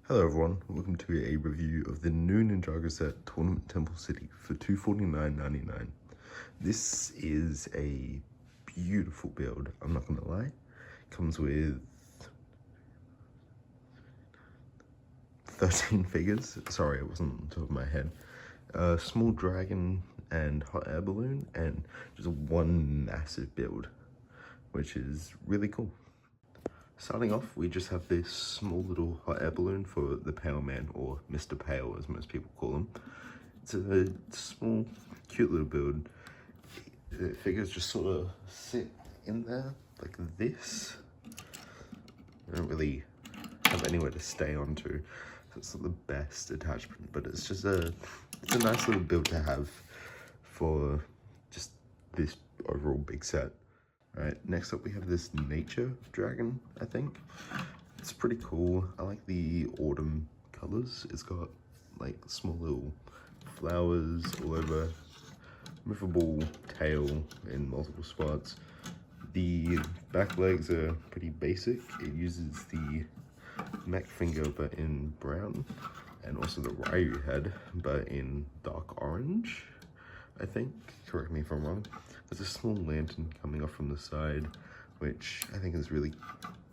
Hello everyone, welcome to a review of the new Ninjago set Tournament Temple City for $249.99. This is a beautiful build, I'm not gonna lie. Comes with 13 figures, sorry it wasn't on top of my head. A small dragon and hot air balloon and just one massive build, which is really cool. Starting off, we just have this small little hot air balloon for the Pale Man, or Mr. Pale as most people call him. It's a small, cute little build. The figures just sort of sit in there like this. They don't really have anywhere to stay onto, so it's not the best attachment, but it's just it's a nice little build to have for just this overall big set. Alright, next up we have this nature dragon, I think. It's pretty cool. I like the autumn colors. It's got like small little flowers all over, movable tail in multiple spots. The back legs are pretty basic. It uses the mech finger but in brown, and also the Ryu head but in dark orange, I think. Correct me if I'm wrong. There's a small lantern coming off from the side, which I think is really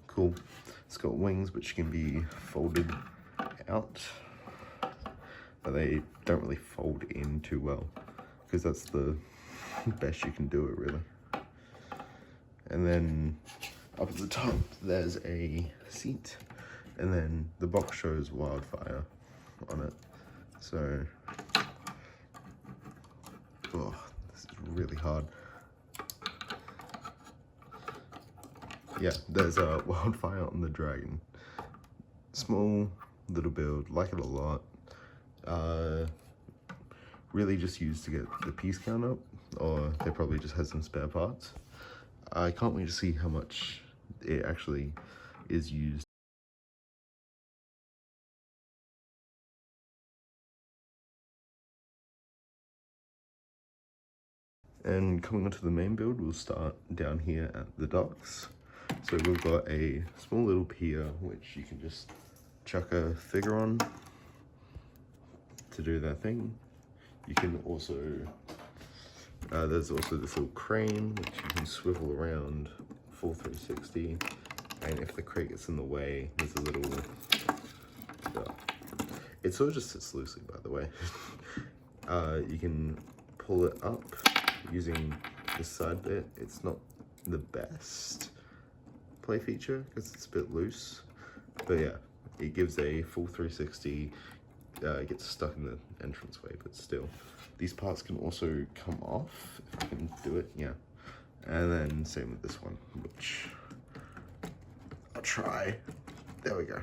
cool. It's got wings which can be folded out, but they don't really fold in too well, because that's the best you can do it, really. And then up at the top, there's a seat, and then the box shows wildfire on it. So, oh, this is really hard. Yeah, there's a wildfire on the dragon. Small little build, like it a lot. Really just used to get the piece count up, or they probably just had some spare parts. I can't wait to see how much it actually is used. And coming onto the main build, we'll start down here at the docks. So we've got a small little pier, which you can just chuck a figure on to do that thing. You can also, there's also this little crane, which you can swivel around full 360. And if the crate gets in the way, there's a little, it sort of just sits loosely, by the way. You can pull it up using this side bit. It's not the best play feature because it's a bit loose, but yeah, it gives a full 360. It gets stuck in the entranceway, but still. These parts can also come off, if I can do it, yeah. And then same with this one, which I'll try. There we go.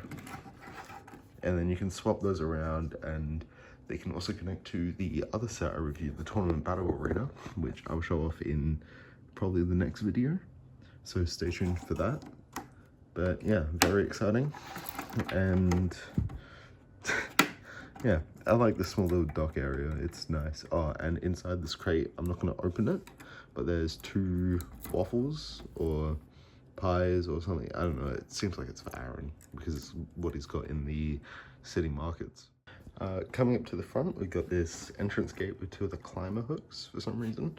And then you can swap those around, and they can also connect to the other set I reviewed, the Tournament Battle Arena, which I'll show off in probably the next video. So stay tuned for that. But yeah, very exciting. And yeah, I like the small little dock area. It's nice. Oh, and inside this crate, I'm not going to open it, but there's 2 waffles or pies or something. I don't know. It seems like it's for Aaron because it's what he's got in the city markets. Coming up to the front, we've got this entrance gate with 2 of the climber hooks for some reason.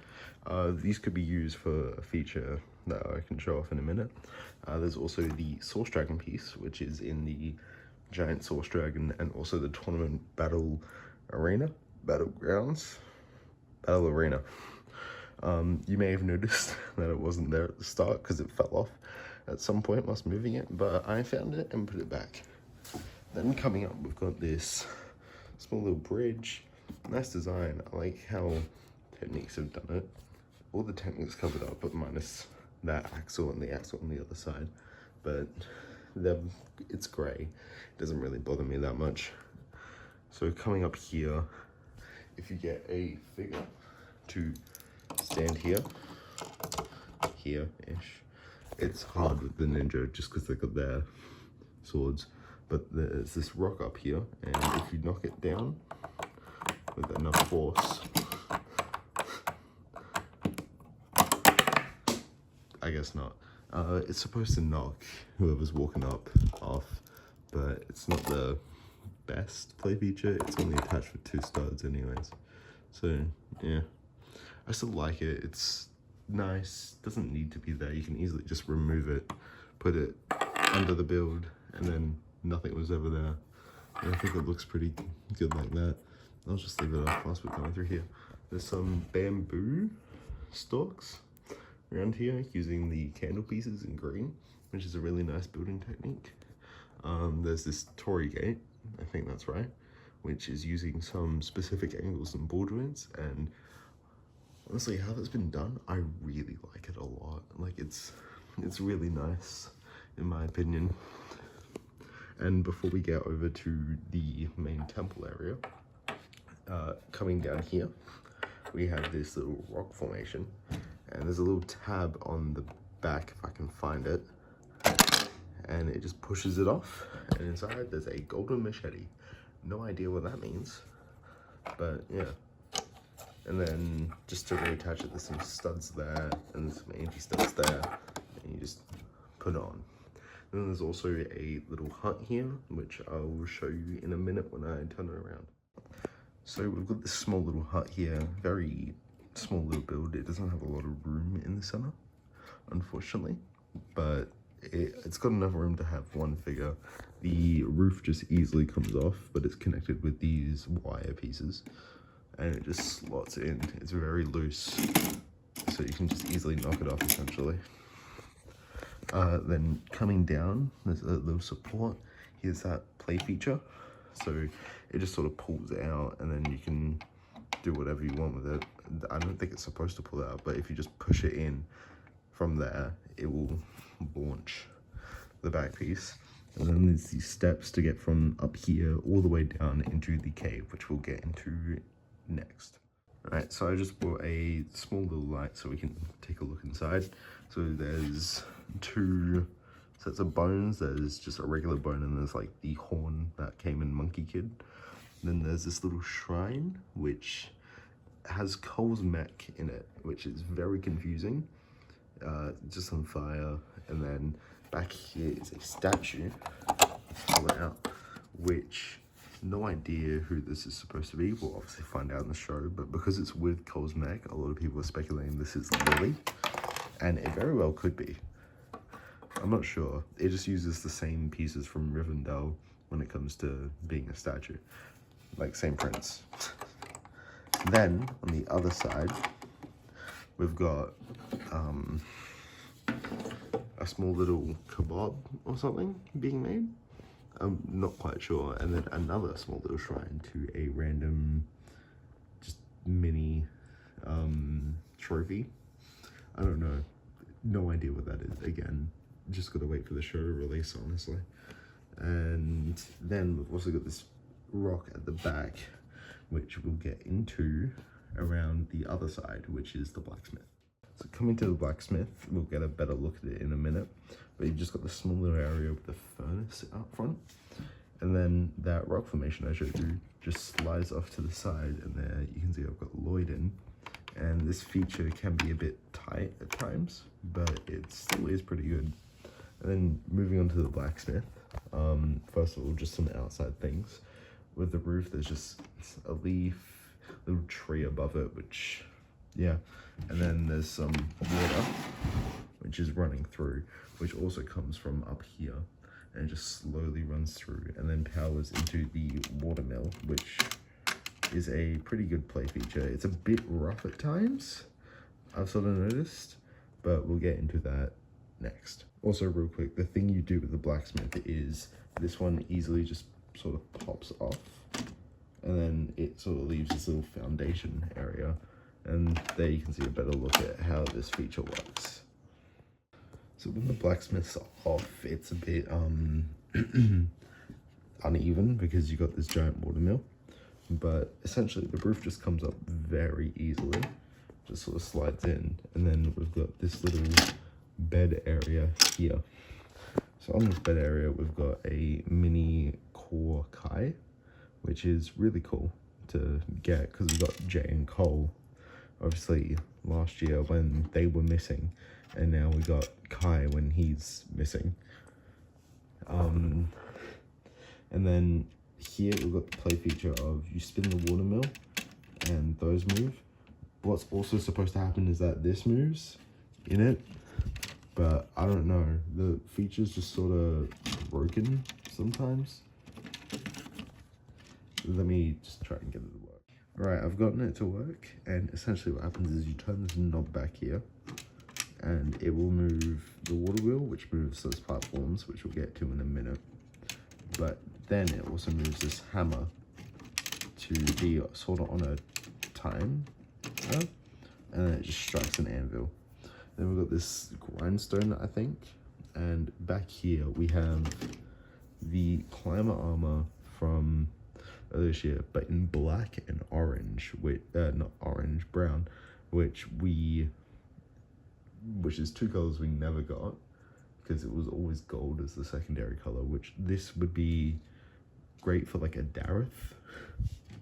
These could be used for a feature that I can show off in a minute. There's also the Source Dragon piece, which is in the giant Source Dragon, and also the Tournament Battle Arena, Battlegrounds, Battle Arena. You may have noticed that it wasn't there at the start because it fell off at some point whilst moving it, but I found it and put it back. Then coming up, we've got this small little bridge. Nice design. I like how Techniques have done it. All the Techniques covered up, but minus that axle and the axle on the other side. But it's grey. It doesn't really bother me that much. So coming up here, if you get a figure to stand here-ish. It's hard with the Ninja just because they've got their swords. But there's this rock up here, and if you knock it down with enough force, I guess not. It's supposed to knock whoever's walking up off, but it's not the best play feature. It's only attached with 2 studs anyways. So yeah, I still like it. It's nice, doesn't need to be there. You can easily just remove it, put it under the build, and then nothing was ever there. And I think it looks pretty good like that. I'll just leave it off whilst we're going through here. There's some bamboo stalks around here using the candle pieces in green, which is a really nice building technique. There's this Tory gate, I think that's right, which is using some specific angles and board joints, and honestly, how that's been done, I really like it a lot. Like, it's really nice, in my opinion. And before we get over to the main temple area, coming down here, we have this little rock formation, and there's a little tab on the back, if I can find it, and it just pushes it off, and inside there's a golden machete. No idea what that means, but yeah. And then just to reattach it, there's some studs there and some anti-studs there, and you just put it on. And then there's also a little hut here, which I will show you in a minute when I turn it around. So we've got this small little hut here, very small little build. It doesn't have a lot of room in the center, unfortunately, but it's got enough room to have one figure. The roof just easily comes off, but it's connected with these wire pieces, and it just slots in. It's very loose, so you can just easily knock it off essentially. Then coming down, there's a little support. Here's that play feature. So it just sort of pulls out, and then you can do whatever you want with it. I don't think it's supposed to pull out, but if you just push it in from there, it will launch the back piece. And then there's these steps to get from up here all the way down into the cave, which we'll get into next. Alright, so I just brought a small little light so we can take a look inside. So there's 2 sets of bones. There's just a regular bone, and there's like the horn that came in Monkey Kid. Then there's this little shrine which has Cole's mech in it, which is very confusing. Just on fire. And then back here is a statue, pull it out, which no idea who this is supposed to be. We'll obviously find out in the show, but because it's with Cole's mech, a lot of people are speculating this is Lily, and it very well could be. I'm not sure. It just uses the same pieces from Rivendell when it comes to being a statue, like same prints. Then on the other side, we've got a small little kebab or something being made. I'm not quite sure. And then another small little shrine to a random, just mini trophy. I don't know. No idea what that is. Again, just gotta wait for the show to release, honestly. And then we've also got this rock at the back, which we'll get into around the other side, which is the blacksmith. So coming to the blacksmith, we'll get a better look at it in a minute, but you've just got this small little area with the furnace out front, and then that rock formation I showed you just slides off to the side, and there you can see I've got Lloyd in, and this feature can be a bit tight at times, but it still is pretty good. And then moving on to the blacksmith, first of all, just some outside things. With the roof, there's just a leaf, little tree above it, which, yeah. And then there's some water, which is running through, which also comes from up here, and it just slowly runs through and then powers into the watermill, which is a pretty good play feature. It's a bit rough at times, I've sort of noticed, but we'll get into that next. Also, real quick, the thing you do with the blacksmith is this one easily just sort of pops off, and then it sort of leaves this little foundation area, and there you can see a better look at how this feature works. So when the blacksmith's off, it's a bit uneven because you got this giant watermill, but essentially the roof just comes up very easily, just sort of slides in, and then we've got this little bed area here. So on this bed area, we've got a mini core Kai, which is really cool to get because we got Jay and Cole, obviously, last year when they were missing, and now we got Kai when he's missing. And then here we've got the play feature of you spin the water mill and those move. What's also supposed to happen is that this moves in it, but I don't know. The feature's just sort of broken sometimes. Let me just try and get it to work. Alright, I've gotten it to work, and essentially what happens is you turn this knob back here, and it will move the water wheel, which moves those platforms, which we'll get to in a minute. But then it also moves this hammer to be sort of on a timer, and then it just strikes an anvil. Then we've got this grindstone, I think, and back here we have the climber armor from earlier this year, but in black and orange, not orange, brown, which is two colors we never got, because it was always gold as the secondary color, which this would be great for like a Dareth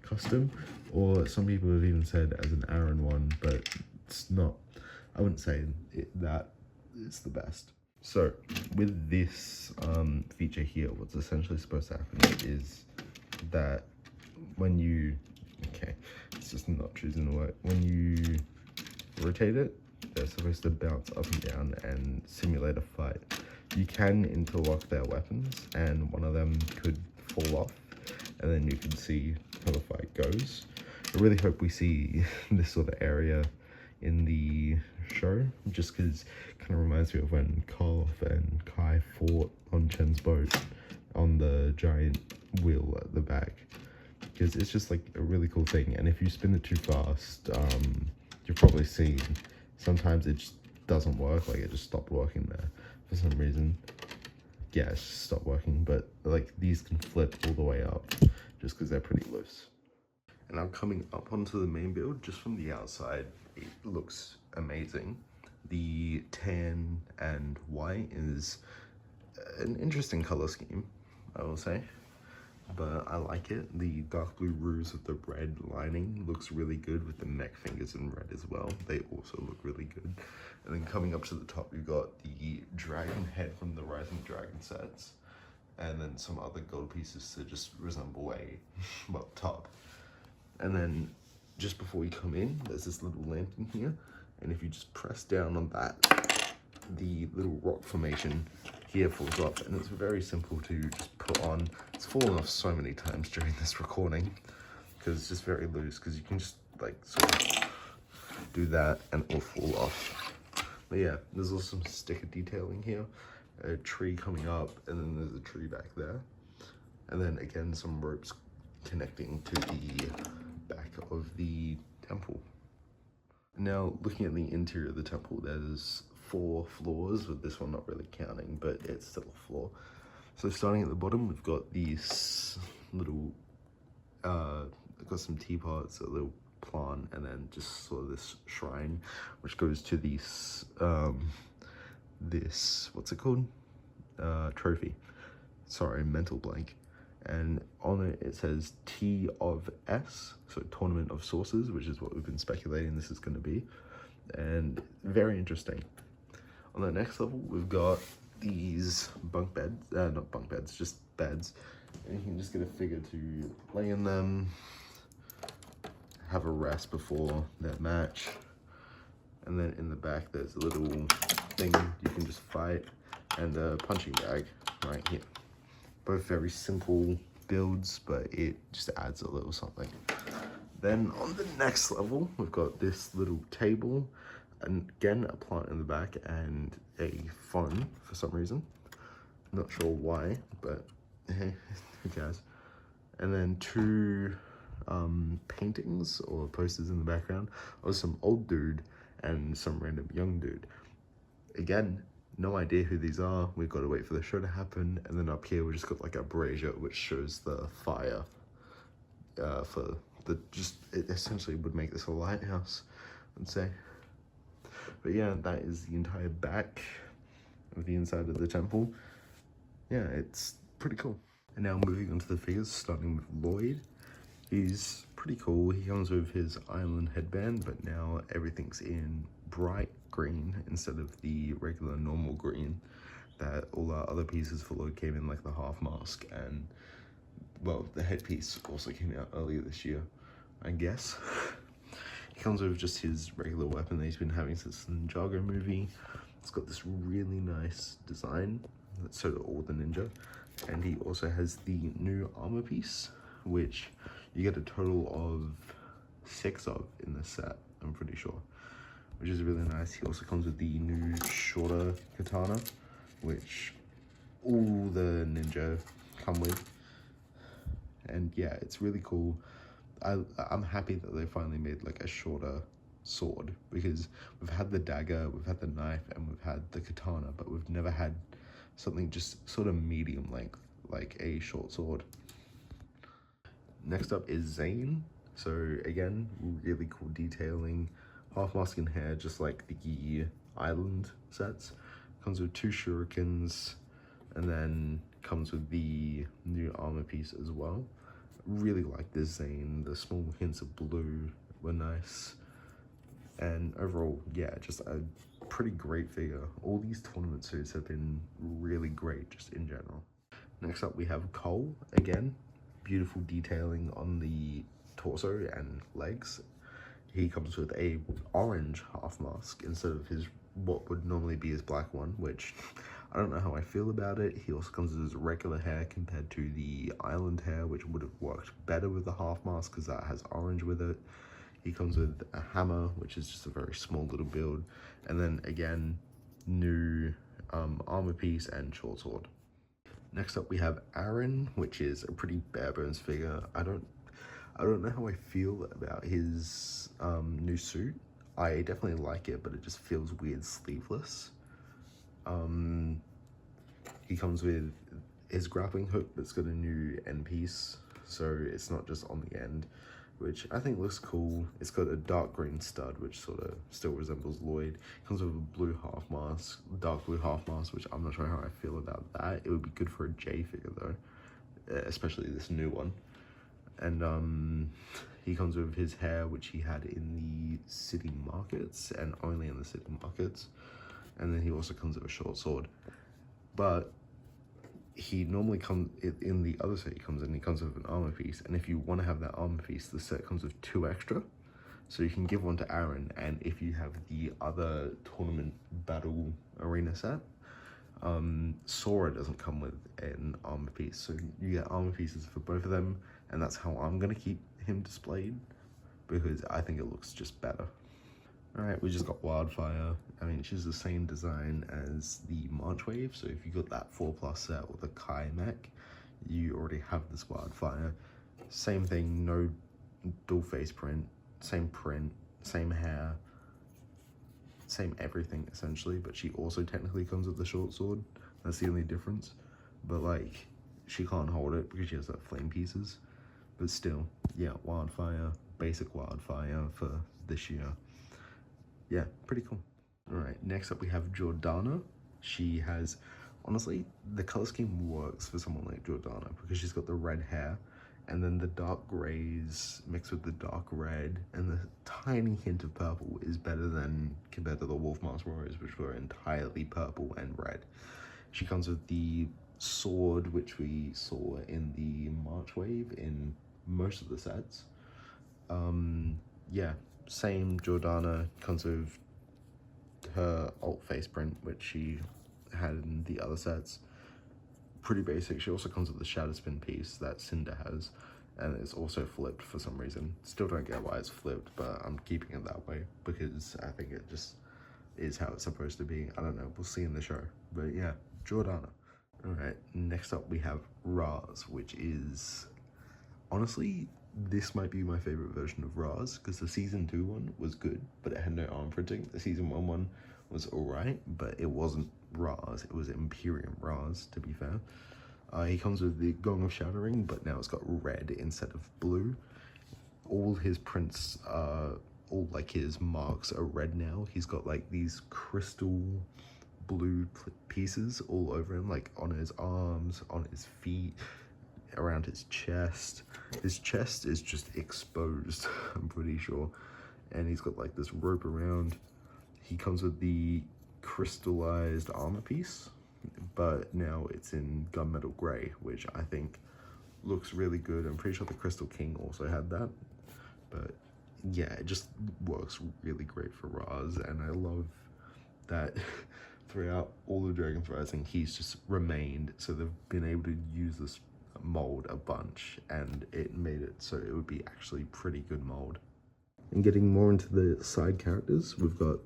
custom, or some people have even said as an Aaron one, but it's not, I wouldn't say that it's the best. So with this feature here, what's essentially supposed to happen is that when you, it's just not choosing to work. When you rotate it, they're supposed to bounce up and down and simulate a fight. You can interlock their weapons, and one of them could fall off, and then you can see how the fight goes. I really hope we see this sort of area in the show, just because it kind of reminds me of when Karloff and Kai fought on Chen's boat on the giant wheel at the back, because it's just like a really cool thing. And if you spin it too fast, you've probably seen sometimes it just doesn't work, like it just stopped working there for some reason. Yeah, it's just stopped working, but like these can flip all the way up just because they're pretty loose. And now coming up onto the main build, just from the outside, it looks amazing. The tan and white is an interesting color scheme, I will say, but I like it. The dark blue roofs with the red lining looks really good, with the mech fingers in red as well. They also look really good. And then coming up to the top, you've got the dragon head from the Rising Dragon sets, and then some other gold pieces to just resemble a well, top. And then just before you come in, there's this little lantern here, and if you just press down on that, the little rock formation here falls off, and it's very simple to just put on. It's fallen off so many times during this recording because it's just very loose, because you can just like sort of do that and it'll fall off. But yeah, there's also some sticker detailing here, a tree coming up, and then there's a tree back there, and then again some ropes connecting to the back of the temple. Now looking at the interior of the temple, there's 4 floors, with this one not really counting, but it's still a floor. So starting at the bottom, we've got these little, I've got some teapots, a little plant, and then just sort of this shrine, which goes to this, what's it called? Trophy. Sorry, mental blank. And on it, it says T of S, so Tournament of Sources, which is what we've been speculating this is going to be. And very interesting. On the next level, we've got these bunk beds, not bunk beds, just beds. And you can just get a figure to lay in them, have a rest before that match. And then in the back, there's a little thing you can just fight, and a punching bag right here. Both very simple builds, but it just adds a little something. Then on the next level, we've got this little table, and again, a plant in the back, and a phone for some reason. Not sure why, but hey, who cares? And then 2 paintings or posters in the background of some old dude and some random young dude. Again, no idea who these are. We've got to wait for the show to happen. And then up here, we just got like a brazier, which shows the fire for the, it essentially would make this a lighthouse, I'd say. But yeah, that is the entire back of the inside of the temple. Yeah, it's pretty cool. And now moving on to the figures, starting with Lloyd. He's pretty cool. He comes with his island headband, but now everything's in bright green instead of the regular normal green that all our other pieces for Lloyd came in, like the half mask and well, the headpiece also came out earlier this year, I guess. He comes with just his regular weapon that he's been having since the Ninjago movie. It's got this really nice design, so do all the ninja. And he also has the new armor piece, which you get a total of 6 of in this set, I'm pretty sure, which is really nice. He also comes with the new shorter katana, which all the ninja come with. And yeah, it's really cool. I'm happy that they finally made like a shorter sword, because we've had the dagger, we've had the knife, and we've had the katana, but we've never had something just sort of medium length, like a short sword. Next up is Zane. So again, really cool detailing, half mask and hair, just like the island sets. Comes with 2 shurikens, and then comes with the new armor piece as well. Really like this Zane. The small hints of blue were nice, and overall, yeah, just a pretty great figure. All these tournament suits have been really great just in general. Next up we have Cole. Again, beautiful detailing on the torso and legs. He comes with a orange half mask instead of his what would normally be his black one, which I don't know how I feel about it. He also comes with his regular hair compared to the island hair, which would have worked better with the half mask because that has orange with it. He comes with a hammer, which is just a very small little build, and then again, new armor piece and short sword. Next up we have Aaron, which is a pretty bare bones figure. I don't know how I feel about his new suit. I definitely like it, but it just feels weird sleeveless. He comes with his grappling hook that's got a new end piece, so it's not just on the end, which I think looks cool. It's got a dark green stud, which sort of still resembles Lloyd. Comes with a blue half mask, dark blue half mask, which I'm not sure how I feel about that. It would be good for a J figure though, especially this new one. And he comes with his hair, which he had in the city markets and only in the city markets. And then he also comes with a short sword. But he normally comes in the other set. He comes with an armor piece, and if you want to have that armor piece, the set comes with 2 extra, so you can give one to Aaron. And if you have the other tournament battle arena set, Sora doesn't come with an armor piece, so you get armor pieces for both of them, and that's how I'm gonna keep him displayed, because I think it looks just better. Alright, we just got Wildfire. I mean, she's the same design as the March Wave, so if you got that 4+ set with a Kai mech, you already have this Wildfire. Same thing, no dual face print, same hair, same everything essentially, but she also technically comes with the short sword. That's the only difference. But like, she can't hold it because she has that flame pieces. But still, yeah, Wildfire, basic Wildfire for this year. Yeah, pretty cool. All right, next up we have Jordana. She has, honestly, the color scheme works for someone like Jordana because she's got the red hair, and then the dark grays mixed with the dark red, and the tiny hint of purple is better than compared to the Wolf Mask Warriors, which were entirely purple and red. She comes with the sword, which we saw in the March Wave in most of the sets. Yeah, same Jordana, comes with her alt face print, which she had in the other sets. Pretty basic. She also comes with the shadow spin piece that Cinder has, and it's also flipped for some reason. Still don't get why it's flipped, but I'm keeping it that way because I think it just is how it's supposed to be. I don't know, we'll see in the show. But yeah, Jordana. Alright, next up we have Raz, which is, honestly, this might be my favorite version of Raz, because the season 2 one was good, but it had no arm printing. The season 1 one was alright, but it wasn't Raz, it was Imperium Raz, to be fair. He comes with the Gong of Shattering, but now it's got red instead of blue. All his prints, all like his marks are red now. He's got like these crystal blue pieces all over him, like on his arms, on his feet, around his chest. His chest is just exposed, I'm pretty sure. And he's got like this rope around. He comes with the crystallized armor piece, but now it's in gunmetal gray, which I think looks really good. I'm pretty sure the Crystal King also had that, but yeah, it just works really great for Raz, and I love that throughout all the Dragon's Rising, he's just remained, so they've been able to use this mold a bunch, and it made it so it would be actually pretty good mold. And getting more into the side characters, we've got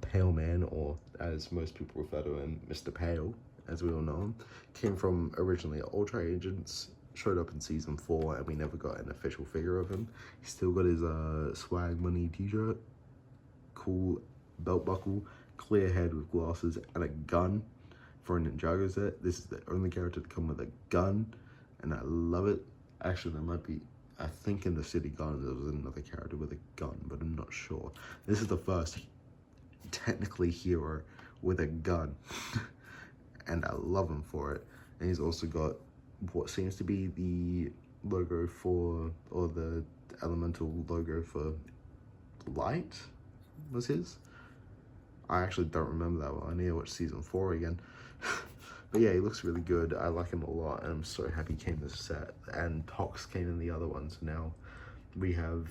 Pale Man, or as most people refer to him, Mr. Pale, as we all know him. Came from originally Ultra Agents, showed up in season 4, and we never got an official figure of him. He's still got his swag money t-shirt, cool belt buckle, clear head with glasses, and a gun for a Ninjago set. This is the only character to come with a gun, and I love it. Actually, there might be, I think in the City Garden there was another character with a gun, but I'm not sure. This is the first technically hero with a gun, and I love him for it. And he's also got what seems to be the logo for, or the elemental logo for Light was his. I actually don't remember that one. I need to watch season 4 again. But yeah, he looks really good. I like him a lot, and I'm so happy he came this set. And Tox came in the other ones. Now we have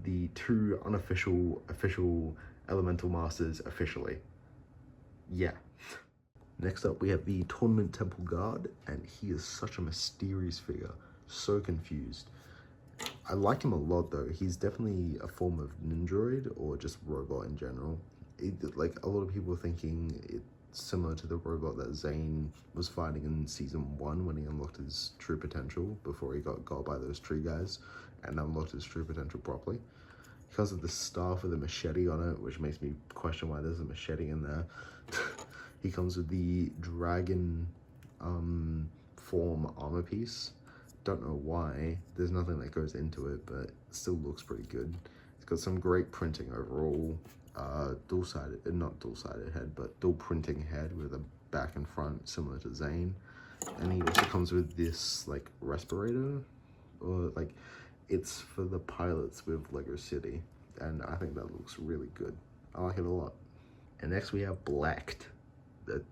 the 2 unofficial, official Elemental Masters officially. Yeah. Next up, we have the Tournament Temple Guard, and he is such a mysterious figure. So confused. I like him a lot though. He's definitely a form of Ninjroid, or just robot in general. Like, a lot of people are thinking it's similar to the robot that Zane was fighting in season 1 when he unlocked his true potential before he got by those tree guys and unlocked his true potential properly. Because of the staff with a machete on it, which makes me question why there's a machete in there. He comes with the dragon form armor piece. Don't know why. There's nothing that goes into it, but it still looks pretty good. It's got some great printing overall. Dual-sided, not dual-sided head, but dual printing head with a back and front similar to Zane. And he also comes with this like respirator, or like, it's for the pilots with Lego City, and I think that looks really good. I like it a lot. And next we have Blacked.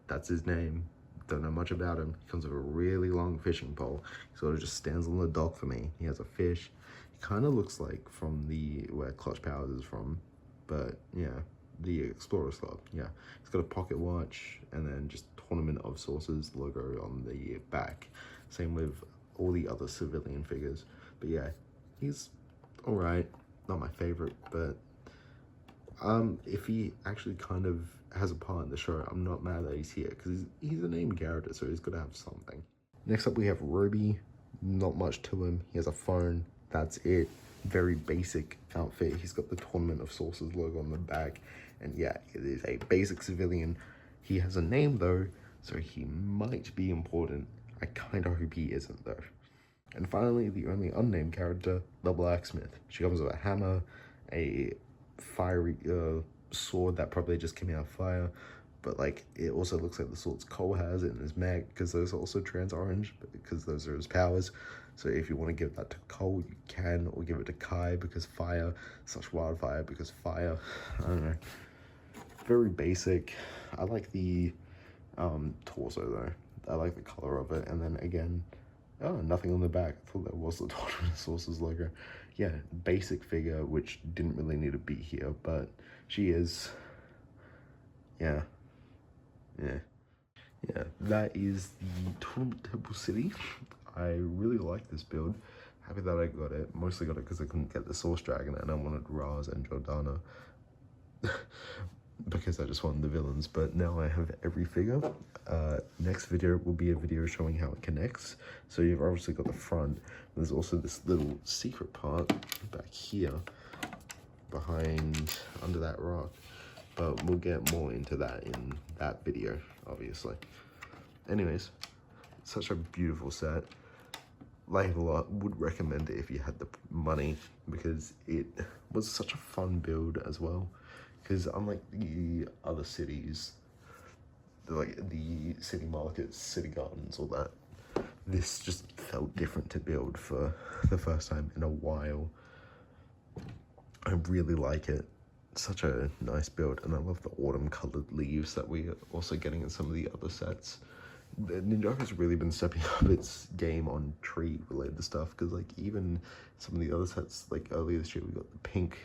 That's his name. Don't know much about him. He comes with a really long fishing pole. He sort of just stands on the dock for me. He has a fish. He kind of looks like from where Clutch Powers is from, but yeah, the Explorer slot. Yeah, he's got a pocket watch, and then just Tournament of Sources logo on the back. Same with all the other civilian figures. But yeah, he's all right. Not my favorite, but if he actually kind of has a part in the show, I'm not mad that he's here, because he's a named character, so he's got to have something. Next up we have Roby. Not much to him. He has a phone. That's it. Very basic outfit. He's got the Tournament of Sources logo on the back, and yeah, it is a basic civilian. He has a name though, so he might be important. I kind of hope he isn't though. And finally, the only unnamed character, the Blacksmith. She comes with a hammer, a fiery sword that probably just came out of fire, but like, it also looks like the swords Cole has in his mag, because those are also trans orange, because those are his powers. So if you want to give that to Cole, you can, or give it to Kai because fire, such wildfire because fire. I don't know. Very basic. I like the torso though. I like the color of it. And then again, oh, nothing on the back. I thought that was the Tournament of Sources logo. Yeah, basic figure, which didn't really need to be here, but she is. Yeah. That is the Tournament Temple City. I really like this build. Happy that I got it. Mostly got it because I couldn't get the Source Dragon, and I wanted Raz and Jordana because I just wanted the villains. But now I have every figure. Next video will be a video showing how it connects. So you've obviously got the front. There's also this little secret part back here, behind, under that rock. But we'll get more into that in that video, obviously. Anyways, such a beautiful set. Like it a lot. Would recommend it if you had the money, because it was such a fun build as well. Because unlike the other cities, like the city markets, city gardens, all that, this just felt different to build for the first time in a while. I really like it. Such a nice build, and I love the autumn colored leaves that we're also getting in some of the other sets. Ninjago's really been stepping up its game on tree related stuff, because like even some of the other sets, like earlier this year we got the pink,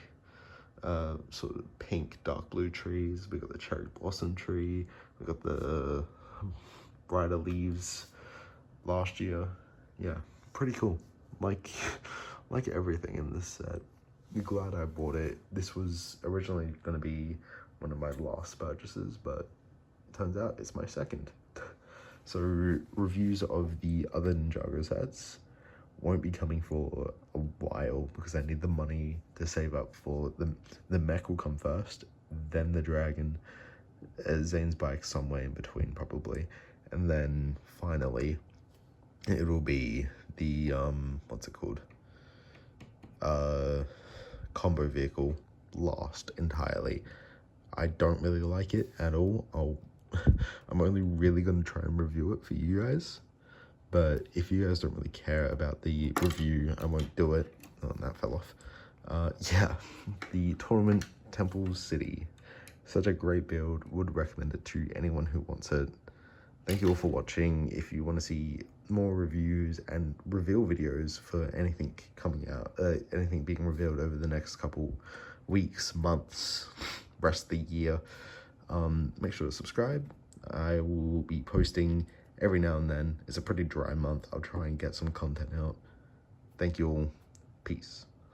sort of pink dark blue trees, we got the cherry blossom tree, we got the brighter leaves last year. Yeah, pretty cool. Like like everything in this set. I'm glad I bought it. This was originally gonna be one of my last purchases, but turns out it's my second. So reviews of the other Ninjago sets won't be coming for a while, because I need the money to save up for the mech will come first, then the dragon, Zane's bike somewhere in between probably, and then finally it'll be the what's it called, combo vehicle last entirely. I don't really like it at all. I'm only really gonna try and review it for you guys, but if you guys don't really care about the review, I won't do it. Oh, that fell off. Yeah, the Tournament Temple City, such a great build. Would recommend it to anyone who wants it. Thank you all for watching. If you want to see more reviews and reveal videos for anything coming out, anything being revealed over the next couple weeks, months, rest of the year, make sure to subscribe. I will be posting every now and then. It's a pretty dry month. I'll try and get some content out. Thank you all. Peace.